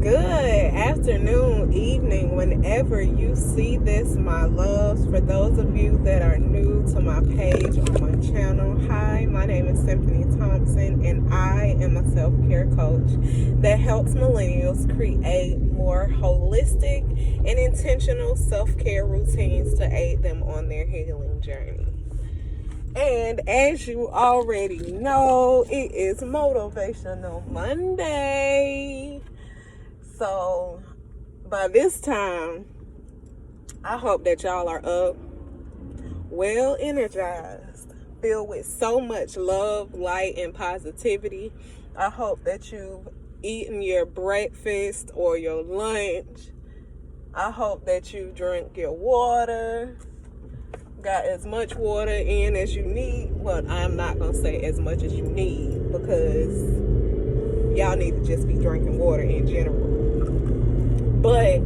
Good afternoon, evening, whenever you see this, my loves. For those of you that are new to my page on my channel, hi, my name is Symphony Thompson, and I am a self-care coach that helps millennials create more holistic and intentional self-care routines to aid them on their healing journey. And as you already know, it is Motivational Monday. So by this time, I hope that y'all are up, well energized, filled with so much love, light, and positivity. I hope that you've eaten your breakfast or your lunch. I hope that you drink your water, got as much water in as you need. Well, I'm not going to say as much as you need, because y'all need to just be drinking water in general. But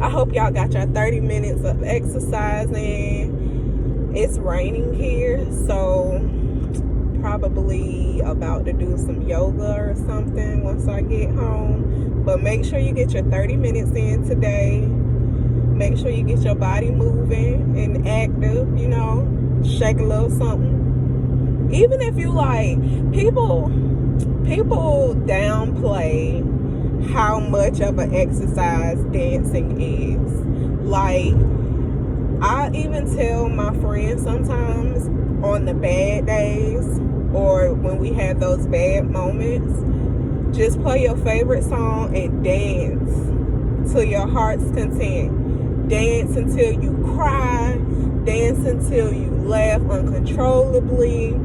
I hope y'all got your 30 minutes of exercise in. It's raining here, so probably about to do some yoga or something once I get home. But make sure you get your 30 minutes in today. Make sure you get your body moving and active, shake a little something. Even if you people downplay how much of an exercise dancing is. I even tell my friends sometimes on the bad days or when we have those bad moments, just play your favorite song and dance to your heart's content. Dance until you cry. Dance until you laugh uncontrollably.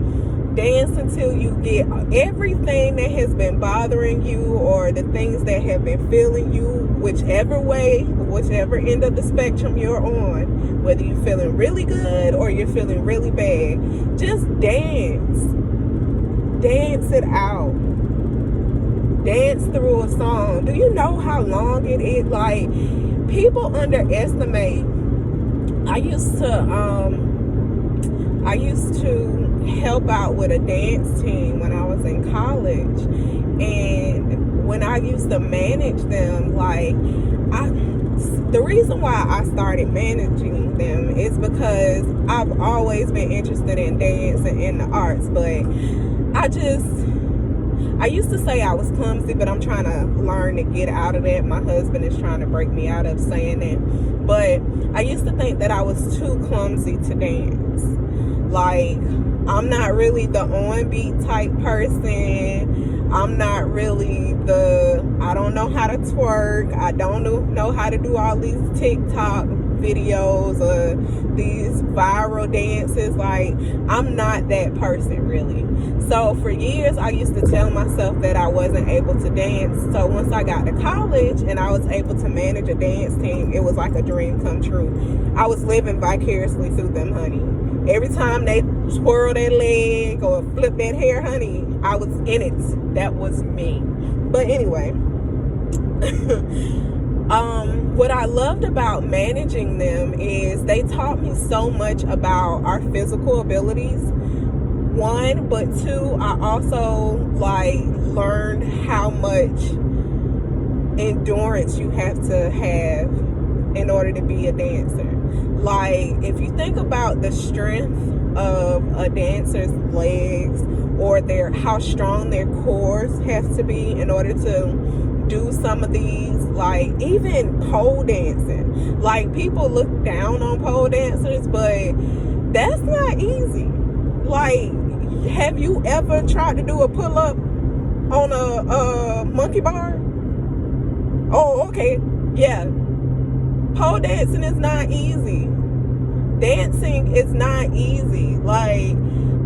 Dance until you get everything that has been bothering you or the things that have been filling you, whichever way, whichever end of the spectrum you're on, whether you're feeling really good or you're feeling really bad. Just dance. Dance it out. Dance through a song. Do you know how long it is? People underestimate. I used to help out with a dance team when I was in college, and when I used to manage them, the reason why I started managing them is because I've always been interested in dance and in the arts, but I used to say I was clumsy, but I'm trying to learn to get out of that. My husband is trying to break me out of saying that. But I used to think that I was too clumsy to dance. I'm not really the on-beat type person. I'm not really I don't know how to twerk. I don't know how to do all these TikTok videos or these viral dances. I'm not that person, really. So for years, I used to tell myself that I wasn't able to dance. So once I got to college and I was able to manage a dance team, it was like a dream come true. I was living vicariously through them, honey. Every time they twirl their leg or flip that hair, honey, I was in it. That was me. But anyway, what I loved about managing them is they taught me so much about our physical abilities. One, but two, I also learned how much endurance you have to have in order to be a dancer. If you think about the strength of a dancer's legs or how strong their cores have to be in order to do some of these, even pole dancing. People look down on pole dancers, but that's not easy. Have you ever tried to do a pull-up on a monkey bar? Oh, okay. Yeah. Pole dancing is not easy. Dancing is not easy.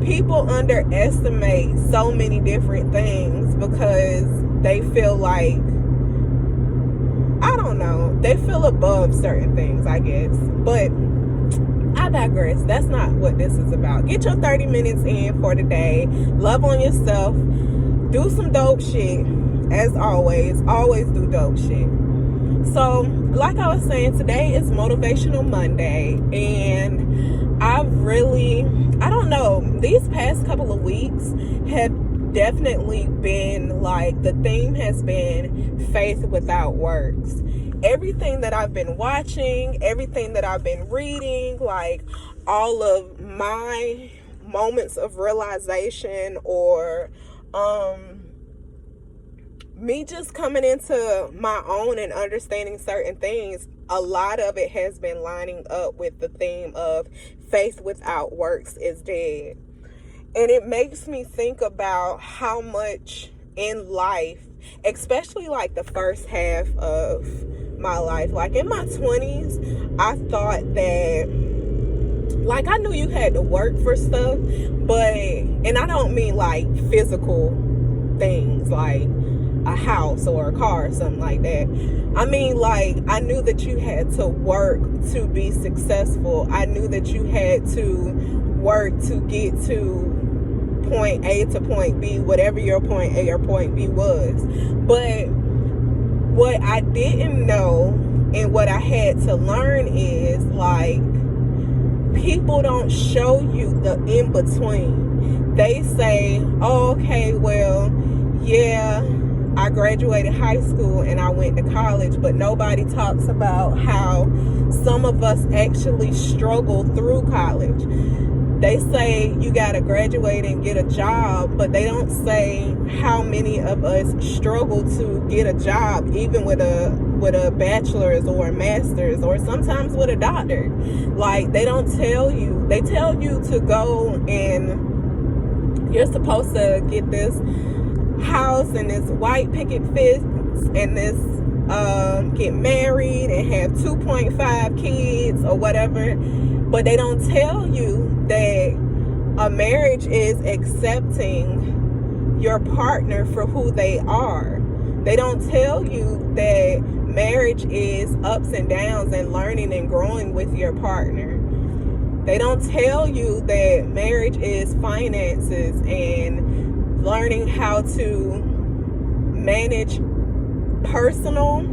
People underestimate so many different things because they feel I don't know, they feel above certain things, I guess. But I digress. That's not what this is about. Get your 30 minutes in for the day. Love on yourself. Do some dope shit. As always do dope shit. So, like I was saying, today is Motivational Monday, and I don't know, these past couple of weeks have definitely been like, the theme has been faith without works. Everything that I've been watching, everything that I've been reading, like all of my moments of realization, or me just coming into my own and understanding certain things, a lot of it has been lining up with the theme of faith without works is dead. And it makes me think about how much in life, especially like the first half of my life, like in my 20s, I thought that, like, I knew you had to work for stuff, but, and I don't mean like physical things like a house or a car or something like that. I mean, like, I knew that you had to work to be successful. I knew that you had to work to get to point A to point B, whatever your point A or point B was. But what I didn't know and what I had to learn is, like, people don't show you the in between. They say, oh, okay, well, yeah, I graduated high school and I went to college, but nobody talks about how some of us actually struggle through college. They say you gotta graduate and get a job, but they don't say how many of us struggle to get a job, even with a bachelor's or a master's, or sometimes with a doctor. Like, they don't tell you. They tell you to go and you're supposed to get this house and this white picket fence and this get married and have 2.5 kids or whatever, but they don't tell you that a marriage is accepting your partner for who they are. They don't tell you that marriage is ups and downs and learning and growing with your partner. They don't tell you that marriage is finances and learning how to manage personal,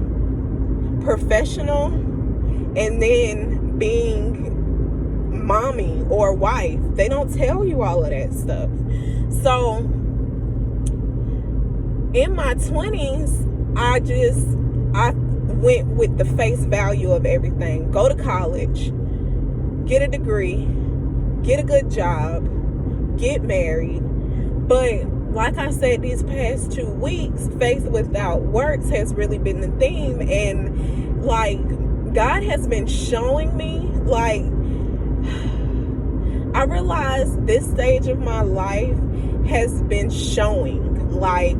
professional, and then being mommy or wife. They don't tell you all of that stuff. So in my 20s, I went with the face value of everything. Go to college, get a degree, get a good job, get married. But like I said, these past 2 weeks, faith without works has really been the theme. And like, God has been showing me, like, I realized this stage of my life has been showing, like,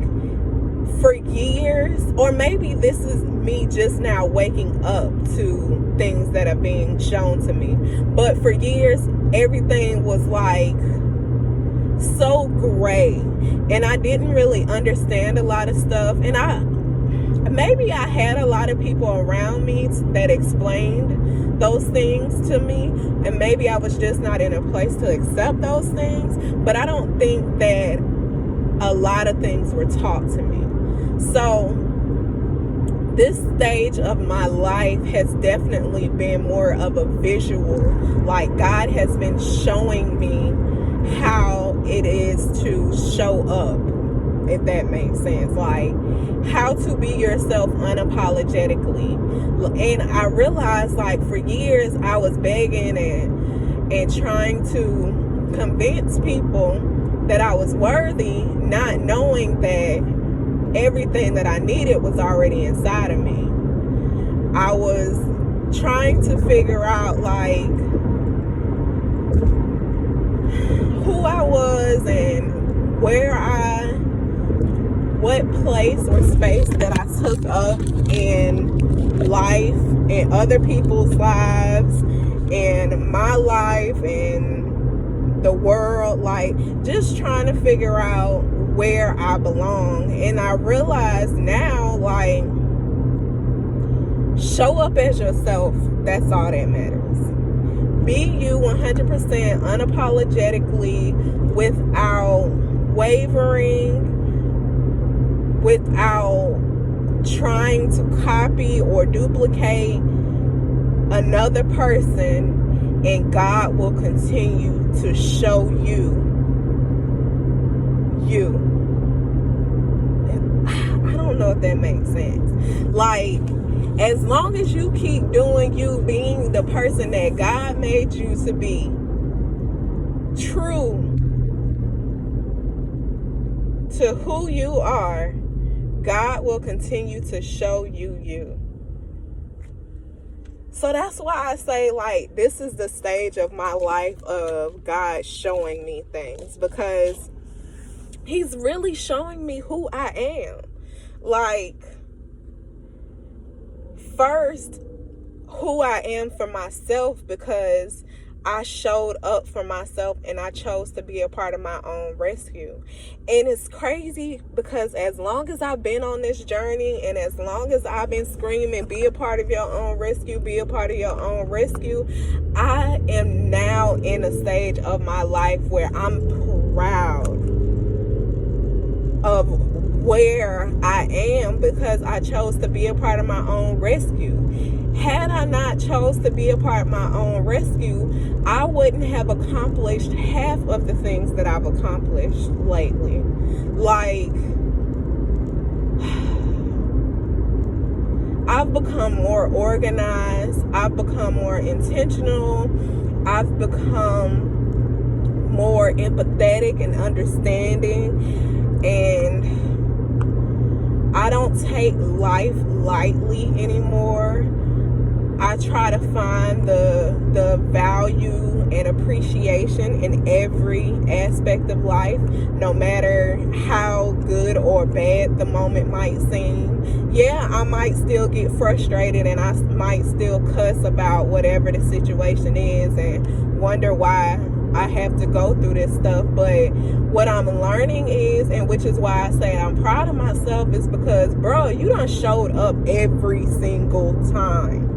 for years, or maybe this is me just now waking up to things that are being shown to me. But for years, everything was like so gray, and I didn't really understand a lot of stuff. And maybe I had a lot of people around me that explained those things to me, and maybe I was just not in a place to accept those things. But I don't think that a lot of things were taught to me. So this stage of my life has definitely been more of a visual. Like, God has been showing me how it is to show up, if that makes sense. Like, how to be yourself unapologetically. And I realized, like, for years I was begging and trying to convince people that I was worthy, not knowing that everything that I needed was already inside of me. I was trying to figure out, like, who I was and what place or space that I took up in life and other people's lives and my life and the world. Like, just trying to figure out where I belong. And I realize now, like, show up as yourself. That's all that matters. Be you 100% unapologetically, without wavering, without trying to copy or duplicate another person, and God will continue to show you you. don't know if that makes sense. Like, as long as you keep doing you, being the person that God made you to be, true to who you are, God will continue to show you you. So that's why I say, like, this is the stage of my life of God showing me things, because he's really showing me who I am. Like, first, who I am for myself, because I showed up for myself and I chose to be a part of my own rescue. And it's crazy because as long as I've been on this journey and as long as I've been screaming, be a part of your own rescue, be a part of your own rescue, I am now in a stage of my life where I'm proud of where I am because I chose to be a part of my own rescue. Had I not chose to be a part of my own rescue, I wouldn't have accomplished half of the things that I've accomplished lately. Like, I've become more organized. I've become more intentional. I've become more empathetic and understanding. And I don't take life lightly anymore. I try to find the value and appreciation in every aspect of life, no matter how good or bad the moment might seem. Yeah, I might still get frustrated and I might still cuss about whatever the situation is and wonder why I have to go through this stuff. But what I'm learning is, and which is why I say I'm proud of myself, is because, bro, you done showed up every single time.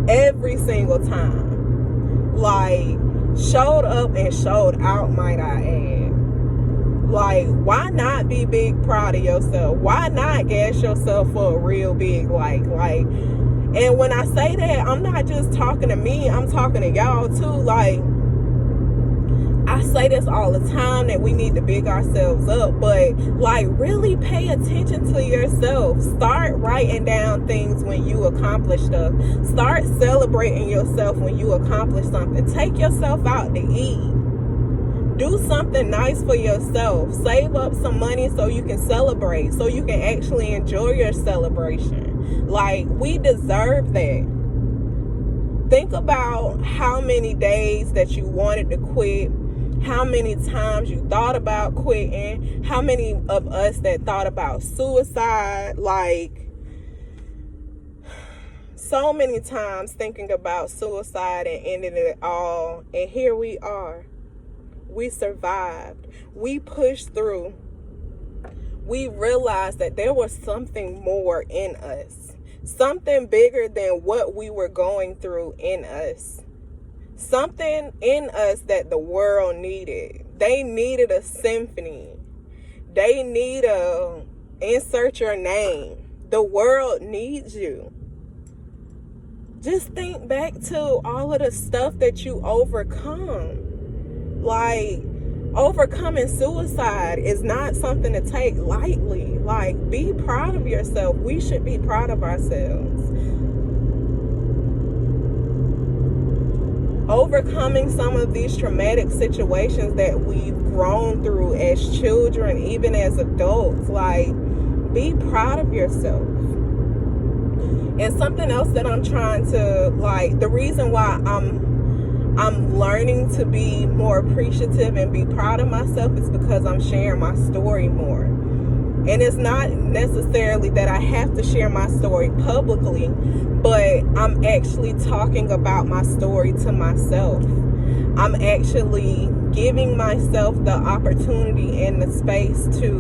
Every single time. Like, showed up and showed out, might I add. Like, why not be big proud of yourself? Why not gas yourself for a real big like? And when I say that, I'm not just talking to me, I'm talking to y'all too. Like, I say this all the time, that we need to big ourselves up, but like, really pay attention to yourself. Start writing down things when you accomplish stuff. Start celebrating yourself when you accomplish something. Take yourself out to eat. Do something nice for yourself. Save up some money so you can celebrate, so you can actually enjoy your celebration. Like, we deserve that. Think about how many days that you wanted to quit, how many times you thought about quitting, how many of us that thought about suicide, like, so many times thinking about suicide and ending it all. And here we are. We survived. We pushed through. We realized that there was something more in us. Something bigger than what we were going through in us. Something in us that the world needed. They needed a symphony. They need a insert your name. The world needs you. Just think back to all of the stuff that you overcome. Like, overcoming suicide is not something to take lightly. Like, be proud of yourself. We should be proud of ourselves. Overcoming some of these traumatic situations that we've grown through as children, even as adults, like, be proud of yourself. And something else that I'm trying to, like, the reason why I'm learning to be more appreciative and be proud of myself is because I'm sharing my story more. And it's not necessarily that I have to share my story publicly, but I'm actually talking about my story to myself. I'm actually giving myself the opportunity and the space to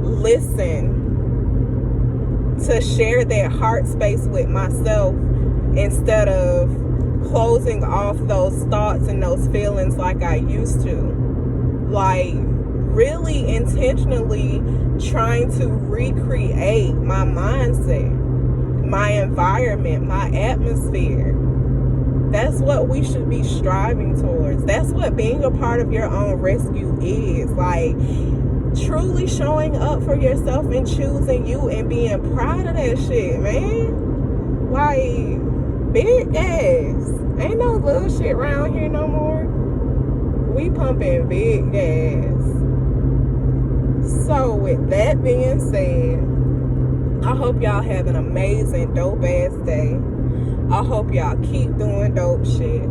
listen, to share that heart space with myself instead of closing off those thoughts and those feelings like I used to. Like, really intentionally trying to recreate my mindset, my environment, my atmosphere. That's what we should be striving towards. That's what being a part of your own rescue is. Like, truly showing up for yourself and choosing you and being proud of that shit, man. Like, big gas. Ain't no little shit around here no more. We pumping big gas. So with that being said, I hope y'all have an amazing dope ass day. I hope y'all keep doing dope shit.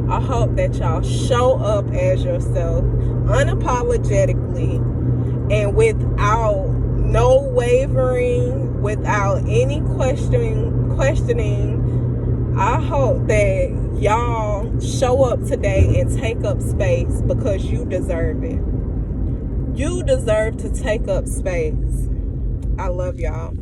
I hope that y'all show up as yourself unapologetically and without no wavering, without any questioning. I hope that y'all show up today and take up space because you deserve it. You deserve to take up space. I love y'all.